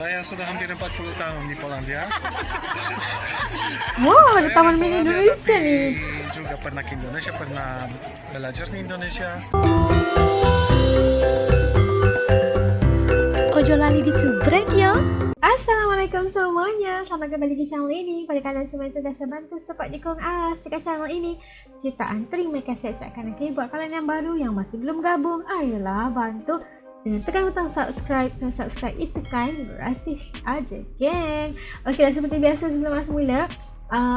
Saya sudah hampir 40 tahun di Polandia. Wow, ada Saya Taman di Mini Polandia, Indonesia tapi nih. juga pernah ke Indonesia, pernah belajar di Indonesia. Ojo lali di subrek yo. Assalamualaikum semuanya, selamat kembali di channel ini. Pada kalian semua yang sudah bantu support dukung Aras jika channel ini ciptaan, terima kasih ucapkan lagi buat kalian yang baru yang masih belum gabung. Ayolah bantu dengan tekan butang subscribe, dan subscribe itu kan gratis aja geng. Oke, dan seperti biasa sebelum As mula,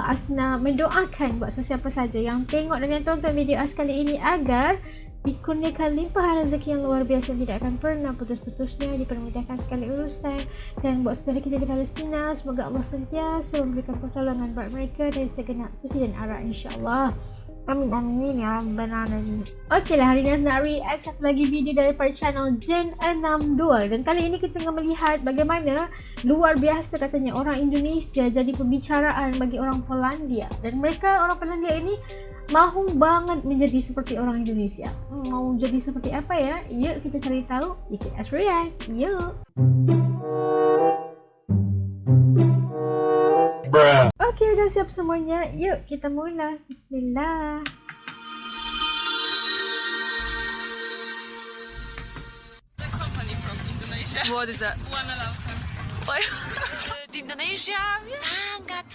Asna mendoakan buat sesiapa saja yang tengok dan yang tonton video As kali ini agar dikurniakan limpahan rezeki yang luar biasa, tidak akan pernah putus-putusnya, dipermudahkan sekali urusan. Dan buat saudara kita di Palestina, semoga Allah sentiasa memberikan pertolongan buat mereka dari segenap sisi dan arah, insyaAllah. Amin amin ya rabbal alamin. Oke lah, hari ini nak react satu lagi video daripada channel Gen 62. Dan kali ini kita akan melihat bagaimana luar biasa katanya orang Indonesia jadi pembicaraan bagi orang Polandia. Dan mereka orang Polandia ini mahu banget menjadi seperti orang Indonesia. Mau jadi seperti apa ya? Yuk kita cari tahu. Ikut As react. Yuk. Oke, udah siap semuanya. Yuk kita mulai. Bismillah. What is that? Di Indonesia sangat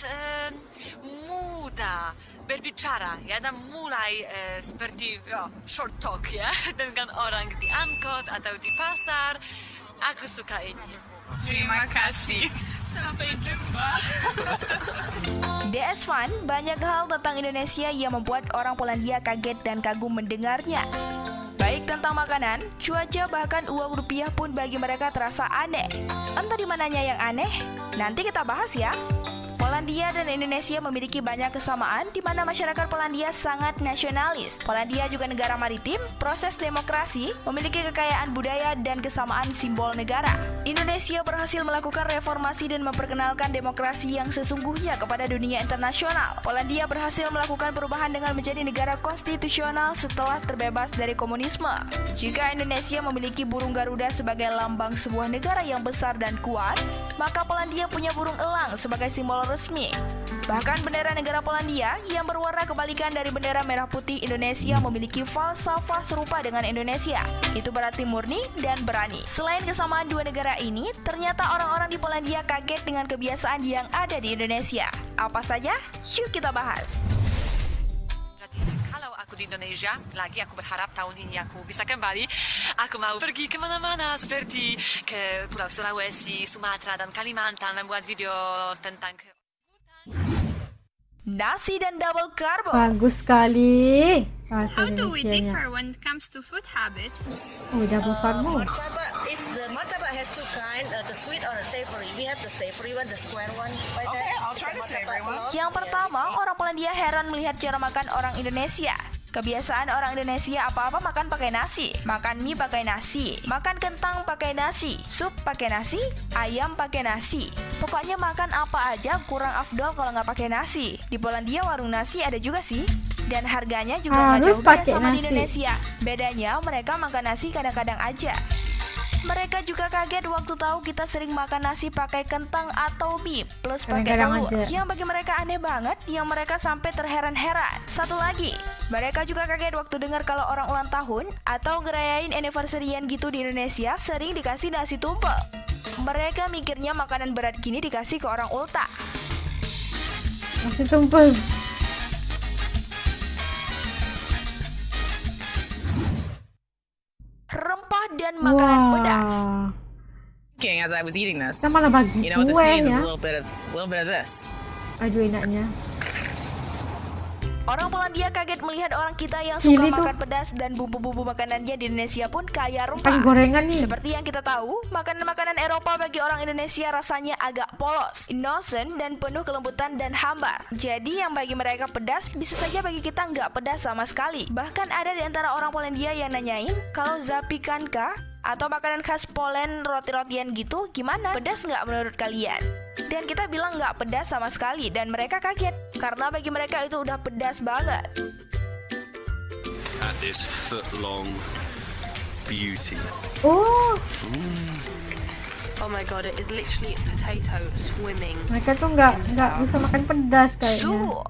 mudah berbicara ya, dan mulai seperti short talk ya dengan orang di angkot atau di pasar. Aku suka ini. Terima kasih. Sampai jumpa. DS Fun, banyak hal tentang Indonesia yang membuat orang Polandia kaget dan kagum mendengarnya. Baik tentang makanan, cuaca, bahkan uang rupiah pun bagi mereka terasa aneh. Entah di mananya yang aneh? Nanti kita bahas ya. Polandia dan Indonesia memiliki banyak kesamaan di mana masyarakat Polandia sangat nasionalis. Polandia juga negara maritim, proses demokrasi, memiliki kekayaan budaya dan kesamaan simbol negara. Indonesia berhasil melakukan reformasi dan memperkenalkan demokrasi yang sesungguhnya kepada dunia internasional. Polandia berhasil melakukan perubahan dengan menjadi negara konstitusional setelah terbebas dari komunisme. Jika Indonesia memiliki burung Garuda sebagai lambang sebuah negara yang besar dan kuat, maka Polandia punya burung elang sebagai simbol resmi. Bahkan bendera negara Polandia yang berwarna kebalikan dari bendera merah putih Indonesia memiliki falsafah serupa dengan Indonesia. Itu berarti murni dan berani. Selain kesamaan dua negara ini, ternyata orang-orang di Polandia kaget dengan kebiasaan yang ada di Indonesia. Apa saja? Yuk kita bahas. Kalau aku di Indonesia, lagi aku berharap tahun ini aku bisa kembali. Aku mau pergi kemana-mana seperti ke Pulau Sulawesi, Sumatera, dan Kalimantan, membuat video tentang Nasi dan double karbo. Bagus sekali. How do we differ when it comes to food habits? Oh, double karbo. Martabak is the martabak has two kind, the sweet or the savory. We have the savory one, the square one. Like Okay, that. I'll try the savory one. Yang pertama, orang Polandia heran melihat cara makan orang Indonesia. Kebiasaan orang Indonesia apa-apa makan pakai nasi, makan mie pakai nasi, makan kentang pakai nasi, sup pakai nasi, ayam pakai nasi. Pokoknya makan apa aja kurang afdol kalau nggak pakai nasi. Di Polandia warung nasi ada juga sih. Dan harganya juga nggak Harus jauh beda pakai sama di nasi. Indonesia. Bedanya mereka makan nasi kadang-kadang aja. Mereka juga kaget waktu tahu kita sering makan nasi pakai kentang atau mie plus pakai Kadang-kadang telur. aja. Yang bagi mereka aneh banget, yang mereka sampai terheran-heran. Satu lagi, mereka juga kaget waktu dengar kalau orang ulang tahun atau ngerayain anniversary-an gitu di Indonesia sering dikasih nasi tumpeng. Mereka mikirnya makanan berat gini dikasih ke orang ulta. Masih tumpeng. Rempah dan makanan pedas. Thinking as I was eating this, Kita malah bagi you know what this kue needs is ya. a little bit of this. Aduh enaknya. Orang Polandia kaget melihat orang kita yang Chili suka tuh. makan pedas dan bumbu-bumbu makanannya di Indonesia pun kaya Pakai rempah. gorengan nih. Seperti yang kita tahu, makanan-makanan Eropa bagi orang Indonesia rasanya agak polos, innocent, dan penuh kelembutan dan hambar. Jadi yang bagi mereka pedas, bisa saja bagi kita nggak pedas sama sekali. Bahkan ada di antara orang Polandia yang nanyain, kalau zapikanka atau makanan khas Poland roti-rotian gitu, gimana? Pedas nggak menurut kalian? Dan kita bilang nggak pedas sama sekali, dan mereka kaget, karena bagi mereka itu udah pedas banget. At this foot-long beauty. Oh, Oh my god, it is literally potato swimming. Mereka tuh nggak bisa makan pedas kayaknya. Suhu.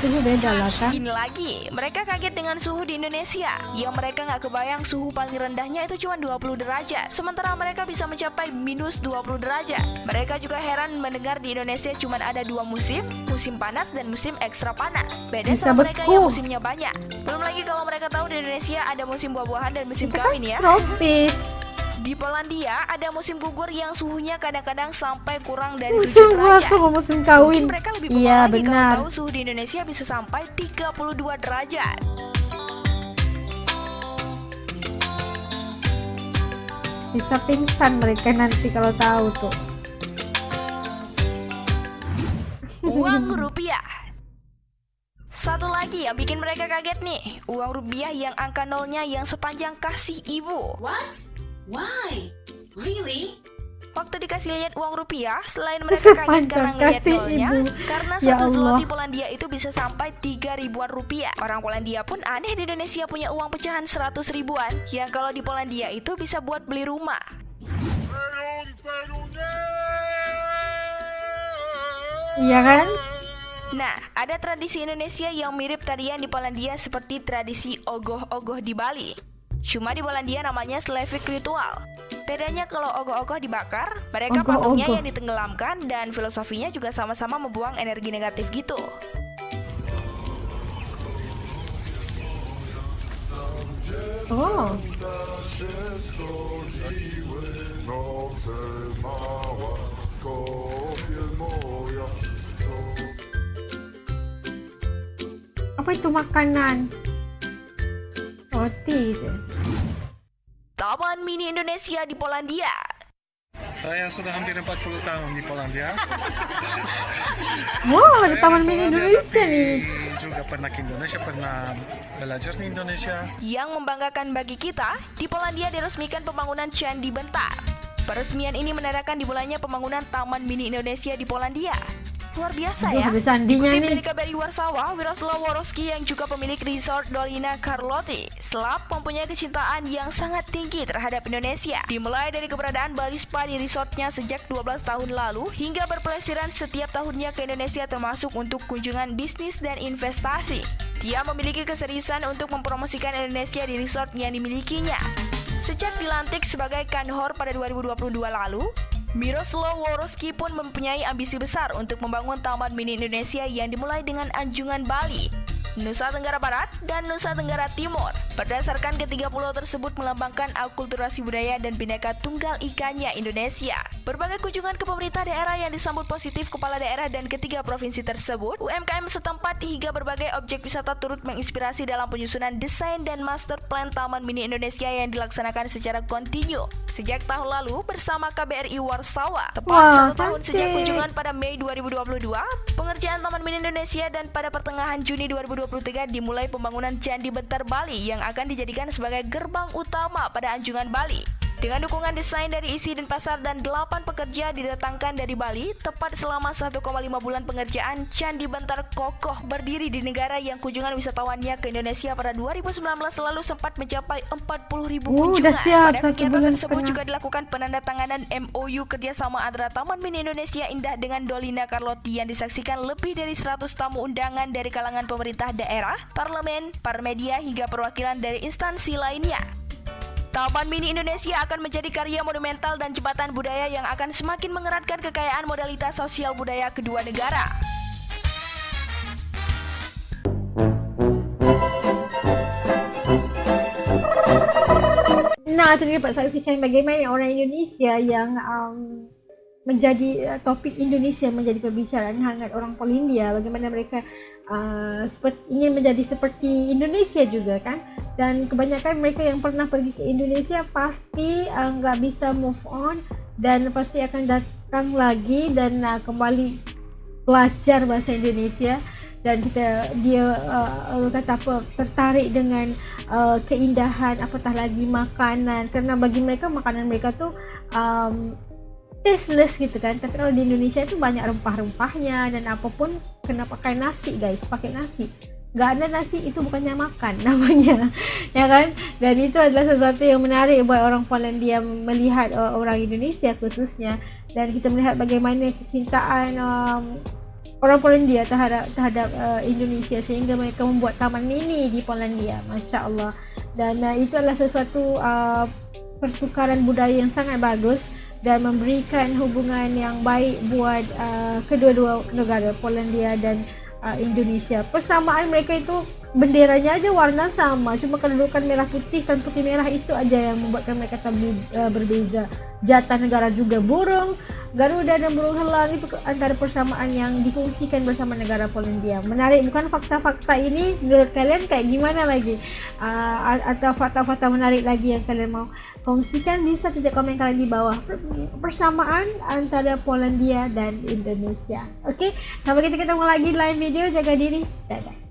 Suhu beda lah kan. Ini lagi, mereka kaget dengan suhu di Indonesia. Yang mereka nggak kebayang suhu paling rendahnya itu cuma 20 derajat. Sementara mereka bisa mencapai minus 20 derajat. Mereka juga heran mendengar di Indonesia cuma ada 2 musim, musim panas dan musim ekstra panas. Beda Bisa sama mereka beku. yang musimnya banyak. Belum lagi kalau mereka tahu di Indonesia ada musim buah-buahan dan musim Itu kan kawin ya. tropis. Di Polandia ada musim gugur yang suhunya kadang-kadang sampai kurang dari 7 Musim derajat. sama musim kawin. Mungkin mereka lebih Iya bengong lagi benar. kalau tahu suhu di Indonesia bisa sampai 32 derajat. Bisa pingsan mereka nanti kalau tahu tuh. Uang rupiah. Satu lagi yang bikin mereka kaget nih, uang rupiah yang angka nolnya yang sepanjang kasih ibu. What? Why? Really? Waktu dikasih lihat uang rupiah, selain mereka kaget Sepanjang karena ngeliat kasih nolnya, ibu. karena Ya 1 Allah. zloty Polandia itu bisa sampai 3 ribuan rupiah. Orang Polandia pun aneh di Indonesia punya uang pecahan 100 ribuan, yang kalau di Polandia itu bisa buat beli rumah. Iya kan? Nah, ada tradisi Indonesia yang mirip tarian di Polandia seperti tradisi ogoh-ogoh di Bali. Cuma di Polandia namanya Slavic ritual. Bedanya kalau ogoh-ogoh dibakar, mereka patungnya Ogoh-ogoh. yang ditenggelamkan dan filosofinya juga sama-sama membuang energi negatif gitu. Oh. Apa itu makanan? Roti itu. Taman Mini Indonesia di Polandia. Saya sudah hampir 40 tahun di Polandia. Wow, ada Saya Taman di Mini Polandia, Indonesia tapi nih. juga pernah ke Indonesia, pernah belajar di Indonesia. Yang membanggakan bagi kita, di Polandia diresmikan pembangunan Candi Bentar. Peresmian ini menandakan dimulainya pembangunan Taman Mini Indonesia di Polandia. Luar biasa Aduh, ya. ada sandinya Dikutip nih. dari KBRI Warsawa, Wiroslaw Worowski yang juga pemilik resort Dolina Carlotti, Slav mempunyai kecintaan yang sangat tinggi terhadap Indonesia. Dimulai dari keberadaan Bali Spa di resortnya sejak 12 tahun lalu, hingga berpelesiran setiap tahunnya ke Indonesia termasuk untuk kunjungan bisnis dan investasi. Dia memiliki keseriusan untuk mempromosikan Indonesia di resort yang dimilikinya. Sejak dilantik sebagai Kanhor pada 2022 lalu, Miroslav Worowski pun mempunyai ambisi besar untuk membangun Taman Mini Indonesia yang dimulai dengan Anjungan Bali, Nusa Tenggara Barat, dan Nusa Tenggara Timur. Berdasarkan ketiga pulau tersebut melambangkan akulturasi budaya dan Bhinneka Tunggal Ikanya Indonesia. Berbagai kunjungan ke pemerintah daerah yang disambut positif kepala daerah dan ketiga provinsi tersebut, UMKM setempat hingga berbagai objek wisata turut menginspirasi dalam penyusunan desain dan master plan Taman Mini Indonesia yang dilaksanakan secara kontinu sejak tahun lalu bersama KBRI Warsawa. Tepat 1 tahun sejak kunjungan pada Mei 2022, pengerjaan Taman Mini Indonesia dan pada pertengahan Juni 2023 dimulai pembangunan Candi Bentar Bali yang akan dijadikan sebagai gerbang utama pada Anjungan Bali. Dengan dukungan desain dari isi dan pasar dan 8 pekerja didatangkan dari Bali, tepat selama 1,5 bulan pengerjaan, Candi Bentar kokoh berdiri di negara yang kunjungan wisatawannya ke Indonesia pada 2019 lalu sempat mencapai 40.000 kunjungan. Udah siap, Pada 1 kegiatan bulan tersebut setengah. juga dilakukan penandatanganan MOU kerjasama antara Taman Mini Indonesia Indah dengan Dolina Carlotti yang disaksikan lebih dari 100 tamu undangan dari kalangan pemerintah daerah, parlemen, parmedia hingga perwakilan dari instansi lainnya. Taman Mini Indonesia akan menjadi karya monumental dan jembatan budaya yang akan semakin mengeratkan kekayaan modalitas sosial budaya kedua negara. Nah, tadi dapat saksikan bagaimana orang Indonesia yang menjadi topik Indonesia menjadi pembicaraan hangat orang Polandia, bagaimana mereka ingin menjadi seperti Indonesia juga kan, dan kebanyakan mereka yang pernah pergi ke Indonesia pasti nggak bisa move on dan pasti akan datang lagi dan kembali belajar bahasa Indonesia. Dan dia kata apa, tertarik dengan keindahan, apatah lagi makanan, karena bagi mereka makanan mereka tuh tasteless gitu kan. Tapi kalau di Indonesia itu banyak rempah-rempahnya dan apapun kena pakai nasi guys, pakai nasi. Gak ada nasi itu bukannya makan namanya, ya kan? Dan itu adalah sesuatu yang menarik buat orang Polandia melihat orang Indonesia khususnya, dan kita melihat bagaimana kecintaan orang Polandia terhadap Indonesia sehingga mereka membuat taman mini di Polandia, Masya Allah. Dan itu adalah sesuatu pertukaran budaya yang sangat bagus dan memberikan hubungan yang baik buat kedua-dua negara, Polandia dan Indonesia. Persamaan mereka itu benderanya aja warna sama, cuma kedudukan merah putih dan putih merah itu aja yang membuatkan mereka berbeza. Jatah negara juga, burung Garuda dan burung helang itu antara persamaan yang dikongsikan bersama negara Polandia. Menarik bukan fakta-fakta ini? Menurut kalian kayak gimana lagi? Atau fakta-fakta menarik lagi yang kalian mau kongsikan, bisa tulis komen kalian di bawah. Persamaan antara Polandia dan Indonesia. Oke, sampai kita ketemu lagi di lain video. Jaga diri. Dadah.